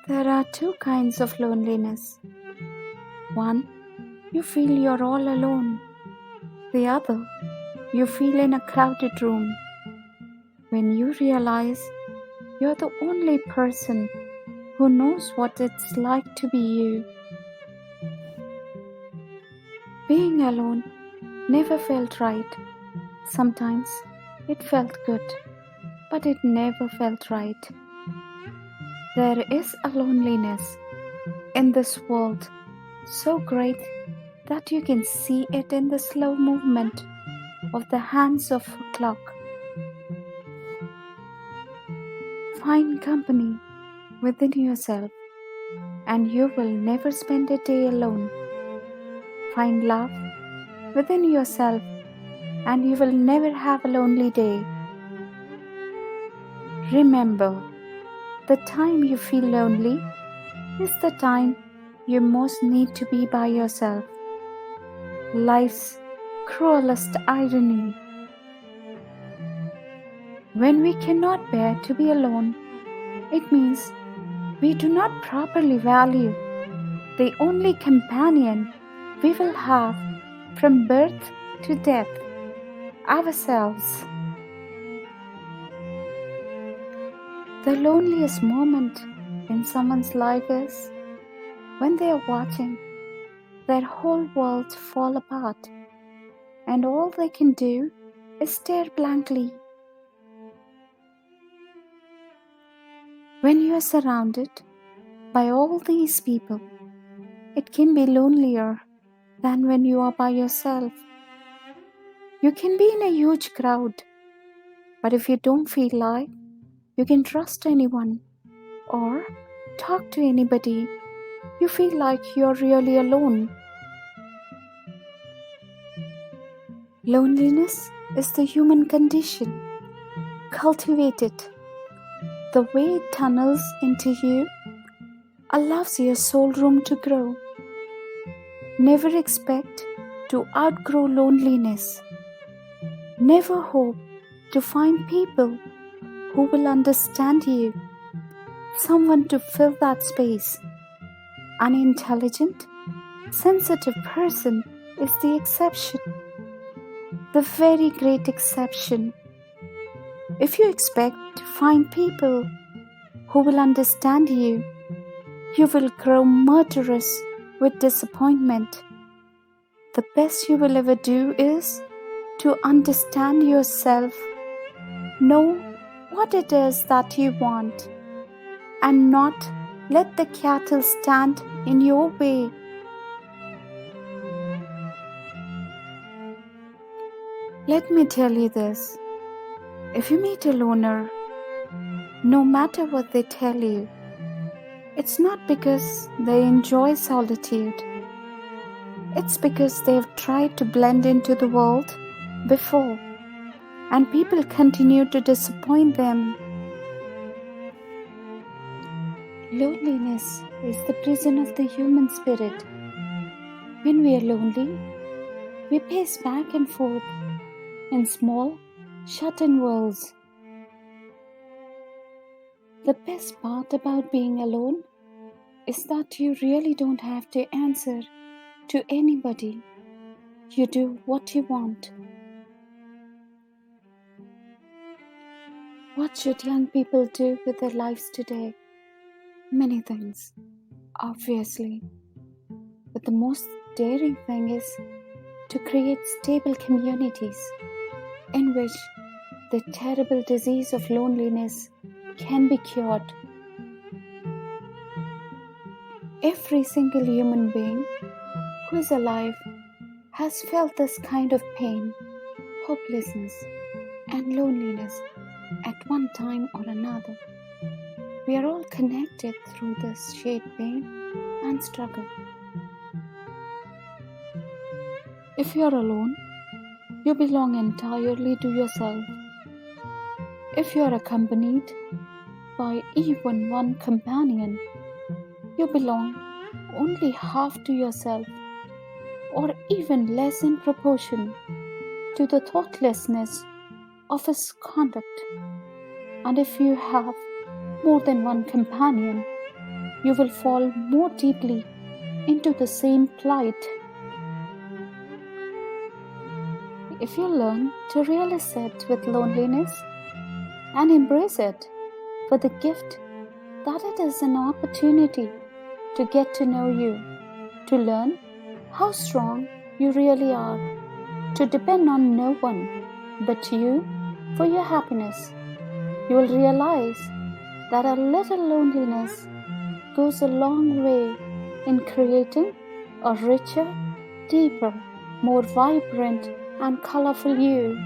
There are two kinds of loneliness. One, you feel you're all alone. The other, you feel in a crowded room. When you realize you're the only person who knows what it's like to be you. Being alone never felt right. Sometimes it felt good, but it never felt right. There is a loneliness in this world so great that you can see it in the slow movement of the hands of a clock. Find company within yourself and you will never spend a day alone. Find love within yourself and you will never have a lonely day. Remember, the time you feel lonely is the time you most need to be by yourself. Life's cruelest irony. When we cannot bear to be alone, it means we do not properly value the only companion we will have from birth to death, ourselves. The loneliest moment in someone's life is when they are watching their whole world fall apart and all they can do is stare blankly. When you are surrounded by all these people, it can be lonelier than when you are by yourself. You can be in a huge crowd, but if you don't feel like you can trust anyone or talk to anybody, you feel like you're really alone. Loneliness is the human condition. Cultivate it. The way it tunnels into you allows your soul room to grow. Never expect to outgrow loneliness. Never hope to find people who will understand you. Someone to fill that space. An intelligent, sensitive person is the exception. The very great exception. If you expect to find people who will understand you, you will grow murderous with disappointment. The best you will ever do is to understand yourself, know what it is that you want, and not let the cattle stand in your way. Let me tell you this, if you meet a loner, no matter what they tell you, it's not because they enjoy solitude. It's because they've tried to blend into the world before, and people continue to disappoint them. Loneliness is the prison of the human spirit. When we are lonely, we pace back and forth in small, shut-in worlds. The best part about being alone is that you really don't have to answer to anybody. You do what you want. What should young people do with their lives today? Many things, obviously. But the most daring thing is to create stable communities in which the terrible disease of loneliness can be cured. Every single human being who is alive has felt this kind of pain, hopelessness, and loneliness at one time or another. We are all connected through this shared pain and struggle. If you are alone, you belong entirely to yourself. If you are accompanied by even one companion, you belong only half to yourself, or even less in proportion to the thoughtlessness of his conduct. And if you have more than one companion, you will fall more deeply into the same plight. If you learn to really sit with loneliness and embrace it for the gift that it is, an opportunity to get to know you, to learn how strong you really are, to depend on no one but you for your happiness, you will realize that a little loneliness goes a long way in creating a richer, deeper, more vibrant and colorful you.